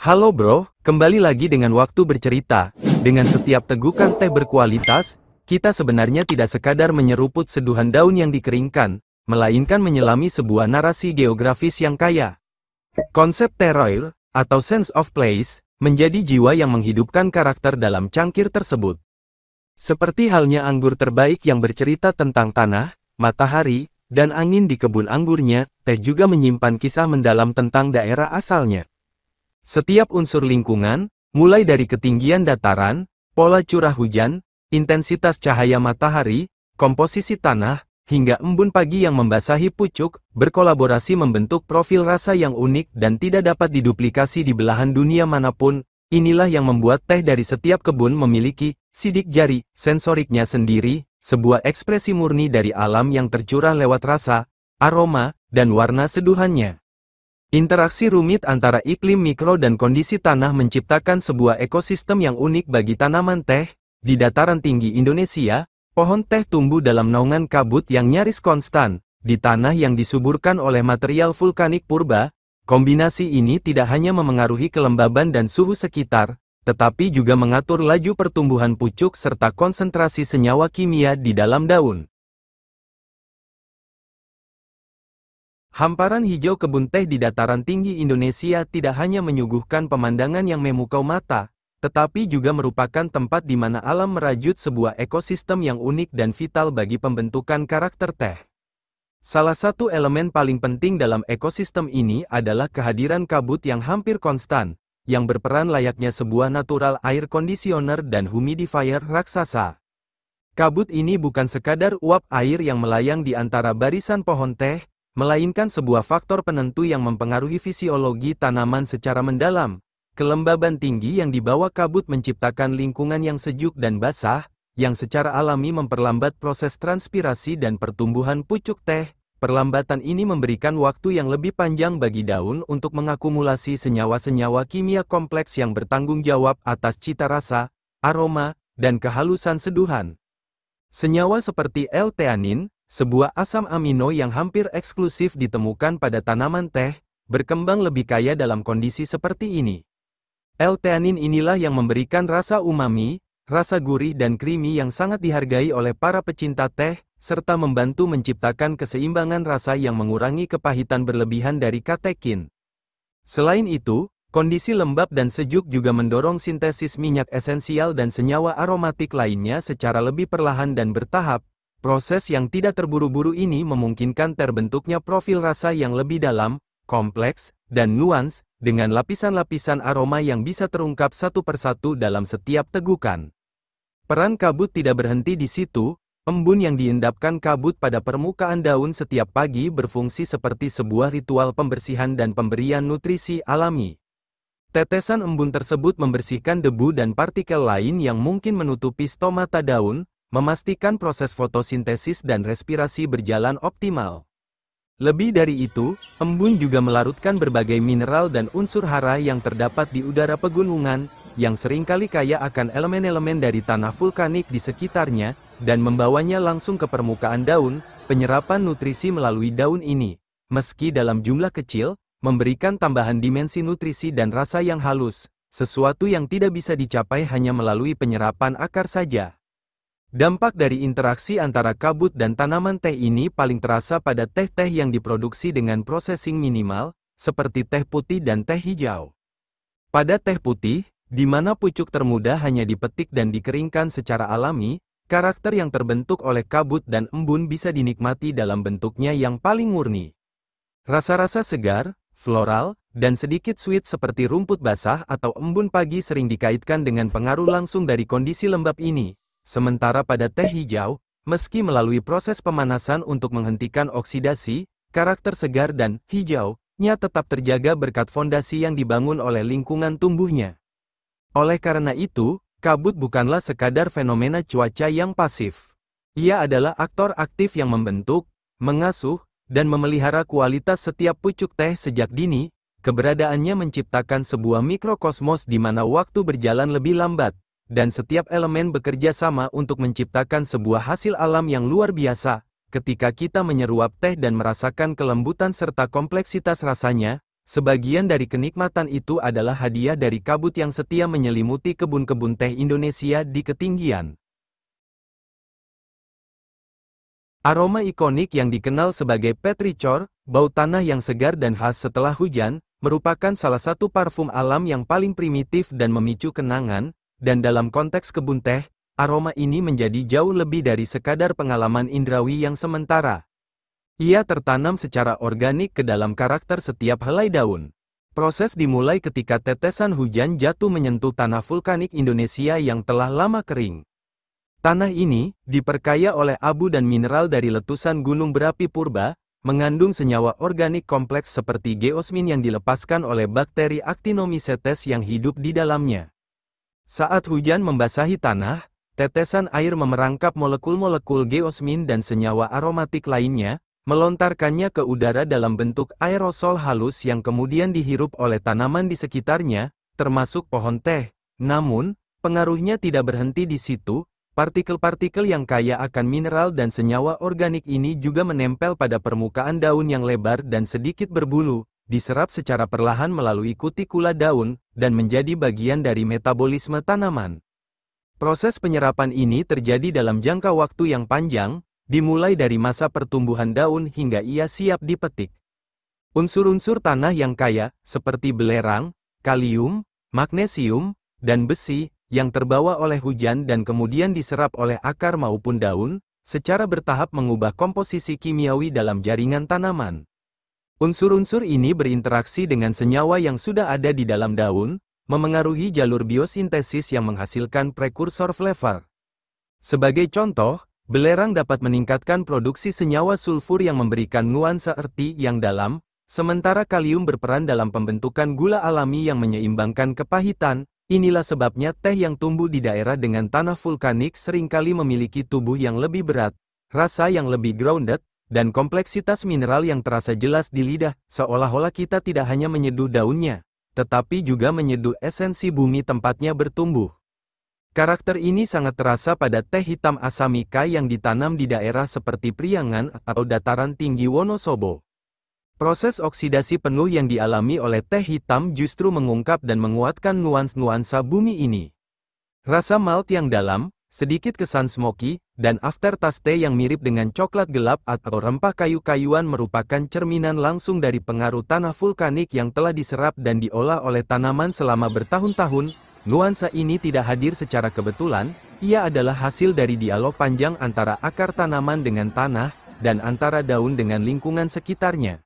Halo bro, kembali lagi dengan waktu bercerita. Dengan setiap tegukan teh berkualitas, kita sebenarnya tidak sekadar menyeruput seduhan daun yang dikeringkan, melainkan menyelami sebuah narasi geografis yang kaya. Konsep terroir, atau sense of place, menjadi jiwa yang menghidupkan karakter dalam cangkir tersebut. Seperti halnya anggur terbaik yang bercerita tentang tanah, matahari, dan angin di kebun anggurnya, teh juga menyimpan kisah mendalam tentang daerah asalnya. Setiap unsur lingkungan, mulai dari ketinggian dataran, pola curah hujan, intensitas cahaya matahari, komposisi tanah, hingga embun pagi yang membasahi pucuk, berkolaborasi membentuk profil rasa yang unik dan tidak dapat diduplikasi di belahan dunia manapun. Inilah yang membuat teh dari setiap kebun memiliki sidik jari sensoriknya sendiri, sebuah ekspresi murni dari alam yang tercurah lewat rasa, aroma, dan warna seduhannya. Interaksi rumit antara iklim mikro dan kondisi tanah menciptakan sebuah ekosistem yang unik bagi tanaman teh. Di dataran tinggi Indonesia, pohon teh tumbuh dalam naungan kabut yang nyaris konstan, di tanah yang disuburkan oleh material vulkanik purba. Kombinasi ini tidak hanya memengaruhi kelembaban dan suhu sekitar, tetapi juga mengatur laju pertumbuhan pucuk serta konsentrasi senyawa kimia di dalam daun. Hamparan hijau kebun teh di dataran tinggi Indonesia tidak hanya menyuguhkan pemandangan yang memukau mata, tetapi juga merupakan tempat di mana alam merajut sebuah ekosistem yang unik dan vital bagi pembentukan karakter teh. Salah satu elemen paling penting dalam ekosistem ini adalah kehadiran kabut yang hampir konstan, yang berperan layaknya sebuah natural air conditioner dan humidifier raksasa. Kabut ini bukan sekadar uap air yang melayang di antara barisan pohon teh, melainkan sebuah faktor penentu yang mempengaruhi fisiologi tanaman secara mendalam. Kelembaban tinggi yang dibawa kabut menciptakan lingkungan yang sejuk dan basah, yang secara alami memperlambat proses transpirasi dan pertumbuhan pucuk teh. Perlambatan ini memberikan waktu yang lebih panjang bagi daun untuk mengakumulasi senyawa-senyawa kimia kompleks yang bertanggung jawab atas cita rasa, aroma, dan kehalusan seduhan. Senyawa seperti L-theanin, sebuah asam amino yang hampir eksklusif ditemukan pada tanaman teh, berkembang lebih kaya dalam kondisi seperti ini. L-theanin inilah yang memberikan rasa umami, rasa gurih dan creamy yang sangat dihargai oleh para pecinta teh, serta membantu menciptakan keseimbangan rasa yang mengurangi kepahitan berlebihan dari katekin. Selain itu, kondisi lembab dan sejuk juga mendorong sintesis minyak esensial dan senyawa aromatik lainnya secara lebih perlahan dan bertahap. Proses yang tidak terburu-buru ini memungkinkan terbentuknya profil rasa yang lebih dalam, kompleks, dan nuans, dengan lapisan-lapisan aroma yang bisa terungkap satu persatu dalam setiap tegukan. Peran kabut tidak berhenti di situ, embun yang diendapkan kabut pada permukaan daun setiap pagi berfungsi seperti sebuah ritual pembersihan dan pemberian nutrisi alami. Tetesan embun tersebut membersihkan debu dan partikel lain yang mungkin menutupi stomata daun, memastikan proses fotosintesis dan respirasi berjalan optimal. Lebih dari itu, embun juga melarutkan berbagai mineral dan unsur hara yang terdapat di udara pegunungan, yang seringkali kaya akan elemen-elemen dari tanah vulkanik di sekitarnya, dan membawanya langsung ke permukaan daun. Penyerapan nutrisi melalui daun ini, meski dalam jumlah kecil, memberikan tambahan dimensi nutrisi dan rasa yang halus, sesuatu yang tidak bisa dicapai hanya melalui penyerapan akar saja. Dampak dari interaksi antara kabut dan tanaman teh ini paling terasa pada teh-teh yang diproduksi dengan processing minimal, seperti teh putih dan teh hijau. Pada teh putih, di mana pucuk termuda hanya dipetik dan dikeringkan secara alami, karakter yang terbentuk oleh kabut dan embun bisa dinikmati dalam bentuknya yang paling murni. Rasa-rasa segar, floral, dan sedikit sweet seperti rumput basah atau embun pagi sering dikaitkan dengan pengaruh langsung dari kondisi lembab ini. Sementara pada teh hijau, meski melalui proses pemanasan untuk menghentikan oksidasi, karakter segar dan hijaunya tetap terjaga berkat fondasi yang dibangun oleh lingkungan tumbuhnya. Oleh karena itu, kabut bukanlah sekadar fenomena cuaca yang pasif. Ia adalah aktor aktif yang membentuk, mengasuh, dan memelihara kualitas setiap pucuk teh sejak dini. Keberadaannya menciptakan sebuah mikrokosmos di mana waktu berjalan lebih lambat, dan setiap elemen bekerja sama untuk menciptakan sebuah hasil alam yang luar biasa. Ketika kita menyeruap teh dan merasakan kelembutan serta kompleksitas rasanya, sebagian dari kenikmatan itu adalah hadiah dari kabut yang setia menyelimuti kebun-kebun teh Indonesia di ketinggian. Aroma ikonik yang dikenal sebagai petrichor, bau tanah yang segar dan khas setelah hujan, merupakan salah satu parfum alam yang paling primitif dan memicu kenangan, dan dalam konteks kebun teh, aroma ini menjadi jauh lebih dari sekadar pengalaman indrawi yang sementara. Ia tertanam secara organik ke dalam karakter setiap helai daun. Proses dimulai ketika tetesan hujan jatuh menyentuh tanah vulkanik Indonesia yang telah lama kering. Tanah ini, diperkaya oleh abu dan mineral dari letusan gunung berapi purba, mengandung senyawa organik kompleks seperti geosmin yang dilepaskan oleh bakteri Actinomycetes yang hidup di dalamnya. Saat hujan membasahi tanah, tetesan air memerangkap molekul-molekul geosmin dan senyawa aromatik lainnya, melontarkannya ke udara dalam bentuk aerosol halus yang kemudian dihirup oleh tanaman di sekitarnya, termasuk pohon teh. Namun, pengaruhnya tidak berhenti di situ. Partikel-partikel yang kaya akan mineral dan senyawa organik ini juga menempel pada permukaan daun yang lebar dan sedikit berbulu, diserap secara perlahan melalui kutikula daun, dan menjadi bagian dari metabolisme tanaman. Proses penyerapan ini terjadi dalam jangka waktu yang panjang, dimulai dari masa pertumbuhan daun hingga ia siap dipetik. Unsur-unsur tanah yang kaya, seperti belerang, kalium, magnesium, dan besi, yang terbawa oleh hujan dan kemudian diserap oleh akar maupun daun, secara bertahap mengubah komposisi kimiawi dalam jaringan tanaman. Unsur-unsur ini berinteraksi dengan senyawa yang sudah ada di dalam daun, memengaruhi jalur biosintesis yang menghasilkan prekursor flavor. Sebagai contoh, belerang dapat meningkatkan produksi senyawa sulfur yang memberikan nuansa earthy yang dalam, sementara kalium berperan dalam pembentukan gula alami yang menyeimbangkan kepahitan. Inilah sebabnya teh yang tumbuh di daerah dengan tanah vulkanik seringkali memiliki tubuh yang lebih berat, rasa yang lebih grounded, dan kompleksitas mineral yang terasa jelas di lidah, seolah-olah kita tidak hanya menyeduh daunnya, tetapi juga menyeduh esensi bumi tempatnya bertumbuh. Karakter ini sangat terasa pada teh hitam Asamika yang ditanam di daerah seperti Priangan atau dataran tinggi Wonosobo. Proses oksidasi penuh yang dialami oleh teh hitam justru mengungkap dan menguatkan nuansa bumi ini. Rasa malt yang dalam, sedikit kesan smoky, dan aftertaste yang mirip dengan coklat gelap atau rempah kayu-kayuan merupakan cerminan langsung dari pengaruh tanah vulkanik yang telah diserap dan diolah oleh tanaman selama bertahun-tahun. Nuansa ini tidak hadir secara kebetulan, ia adalah hasil dari dialog panjang antara akar tanaman dengan tanah, dan antara daun dengan lingkungan sekitarnya.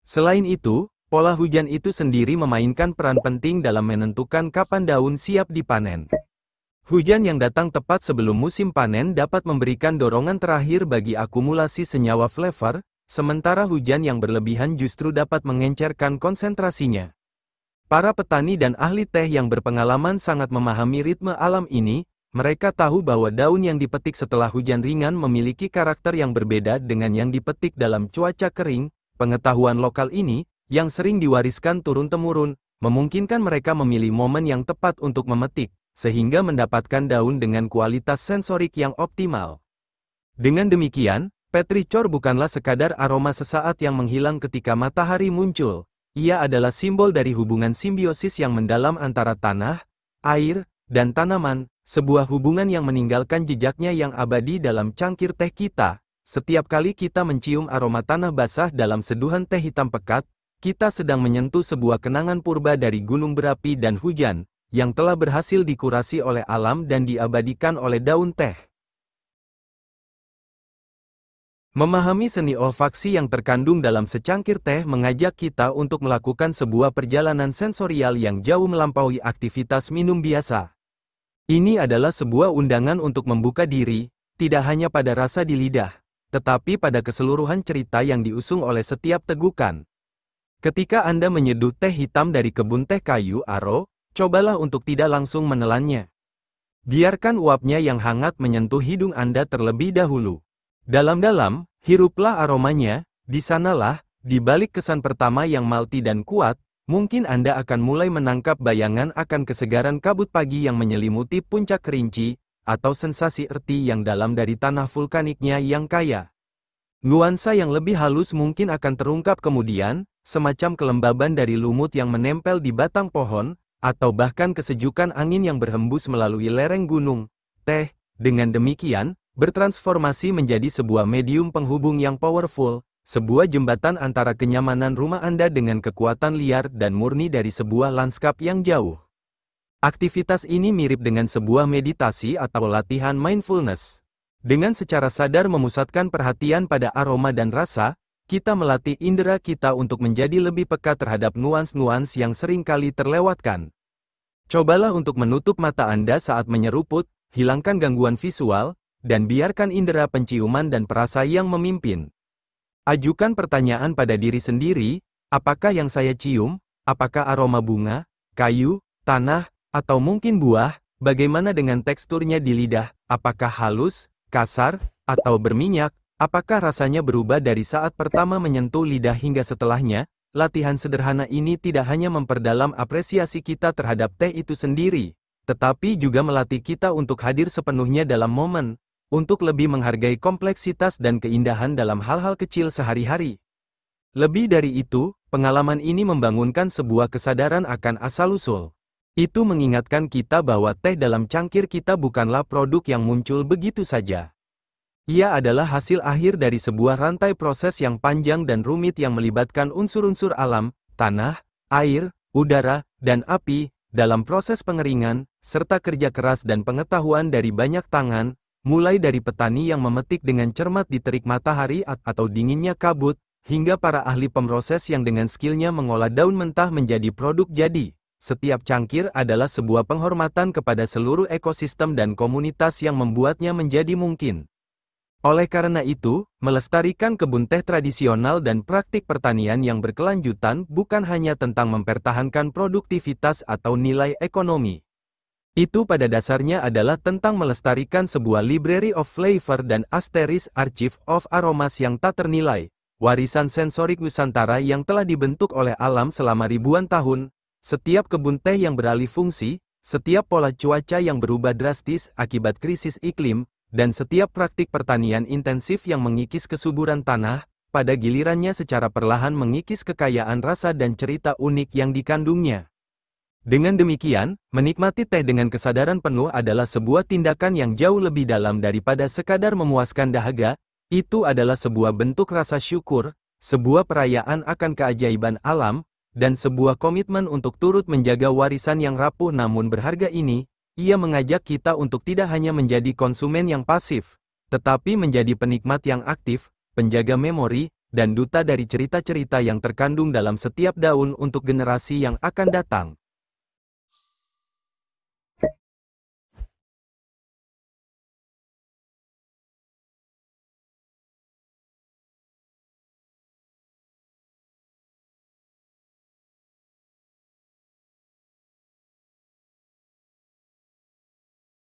Selain itu, pola hujan itu sendiri memainkan peran penting dalam menentukan kapan daun siap dipanen. Hujan yang datang tepat sebelum musim panen dapat memberikan dorongan terakhir bagi akumulasi senyawa flavor, sementara hujan yang berlebihan justru dapat mengencerkan konsentrasinya. Para petani dan ahli teh yang berpengalaman sangat memahami ritme alam ini. Mereka tahu bahwa daun yang dipetik setelah hujan ringan memiliki karakter yang berbeda dengan yang dipetik dalam cuaca kering. Pengetahuan lokal ini, yang sering diwariskan turun-temurun, memungkinkan mereka memilih momen yang tepat untuk memetik, sehingga mendapatkan daun dengan kualitas sensorik yang optimal. Dengan demikian, petrichor bukanlah sekadar aroma sesaat yang menghilang ketika matahari muncul. Ia adalah simbol dari hubungan simbiosis yang mendalam antara tanah, air, dan tanaman, sebuah hubungan yang meninggalkan jejaknya yang abadi dalam cangkir teh kita. Setiap kali kita mencium aroma tanah basah dalam seduhan teh hitam pekat, kita sedang menyentuh sebuah kenangan purba dari gunung berapi dan hujan, yang telah berhasil dikurasi oleh alam dan diabadikan oleh daun teh. Memahami seni olfaksi yang terkandung dalam secangkir teh mengajak kita untuk melakukan sebuah perjalanan sensorial yang jauh melampaui aktivitas minum biasa. Ini adalah sebuah undangan untuk membuka diri, tidak hanya pada rasa di lidah, tetapi pada keseluruhan cerita yang diusung oleh setiap tegukan. Ketika Anda menyeduh teh hitam dari kebun teh kayu aro, cobalah untuk tidak langsung menelannya. Biarkan uapnya yang hangat menyentuh hidung Anda terlebih dahulu. Dalam-dalam, hiruplah aromanya. Di sanalah, di balik kesan pertama yang malty dan kuat, mungkin Anda akan mulai menangkap bayangan akan kesegaran kabut pagi yang menyelimuti puncak kerinci, atau sensasi earthy yang dalam dari tanah vulkaniknya yang kaya. Nuansa yang lebih halus mungkin akan terungkap kemudian, semacam kelembaban dari lumut yang menempel di batang pohon, atau bahkan kesejukan angin yang berhembus melalui lereng gunung. Teh, dengan demikian, bertransformasi menjadi sebuah medium penghubung yang powerful, sebuah jembatan antara kenyamanan rumah Anda dengan kekuatan liar dan murni dari sebuah lanskap yang jauh. Aktivitas ini mirip dengan sebuah meditasi atau latihan mindfulness. Dengan secara sadar memusatkan perhatian pada aroma dan rasa, kita melatih indera kita untuk menjadi lebih peka terhadap nuans-nuans yang sering kali terlewatkan. Cobalah untuk menutup mata Anda saat menyeruput, hilangkan gangguan visual, dan biarkan indera penciuman dan perasa yang memimpin. Ajukan pertanyaan pada diri sendiri, apakah yang saya cium, apakah aroma bunga, kayu, tanah, atau mungkin buah, bagaimana dengan teksturnya di lidah, apakah halus, kasar, atau berminyak, apakah rasanya berubah dari saat pertama menyentuh lidah hingga setelahnya. Latihan sederhana ini tidak hanya memperdalam apresiasi kita terhadap teh itu sendiri, tetapi juga melatih kita untuk hadir sepenuhnya dalam momen, untuk lebih menghargai kompleksitas dan keindahan dalam hal-hal kecil sehari-hari. Lebih dari itu, pengalaman ini membangunkan sebuah kesadaran akan asal-usul. Itu mengingatkan kita bahwa teh dalam cangkir kita bukanlah produk yang muncul begitu saja. Ia adalah hasil akhir dari sebuah rantai proses yang panjang dan rumit yang melibatkan unsur-unsur alam, tanah, air, udara, dan api, dalam proses pengeringan, serta kerja keras dan pengetahuan dari banyak tangan, mulai dari petani yang memetik dengan cermat di terik matahari atau dinginnya kabut, hingga para ahli pemroses yang dengan skillnya mengolah daun mentah menjadi produk jadi. Setiap cangkir adalah sebuah penghormatan kepada seluruh ekosistem dan komunitas yang membuatnya menjadi mungkin. Oleh karena itu, melestarikan kebun teh tradisional dan praktik pertanian yang berkelanjutan bukan hanya tentang mempertahankan produktivitas atau nilai ekonomi. Itu pada dasarnya adalah tentang melestarikan sebuah library of flavor dan asteris archive of aromas yang tak ternilai, warisan sensorik Nusantara yang telah dibentuk oleh alam selama ribuan tahun. Setiap kebun teh yang beralih fungsi, setiap pola cuaca yang berubah drastis akibat krisis iklim, dan setiap praktik pertanian intensif yang mengikis kesuburan tanah, pada gilirannya secara perlahan mengikis kekayaan rasa dan cerita unik yang dikandungnya. Dengan demikian, menikmati teh dengan kesadaran penuh adalah sebuah tindakan yang jauh lebih dalam daripada sekadar memuaskan dahaga. Itu adalah sebuah bentuk rasa syukur, sebuah perayaan akan keajaiban alam, dan sebuah komitmen untuk turut menjaga warisan yang rapuh namun berharga ini. Ia mengajak kita untuk tidak hanya menjadi konsumen yang pasif, tetapi menjadi penikmat yang aktif, penjaga memori, dan duta dari cerita-cerita yang terkandung dalam setiap daun untuk generasi yang akan datang.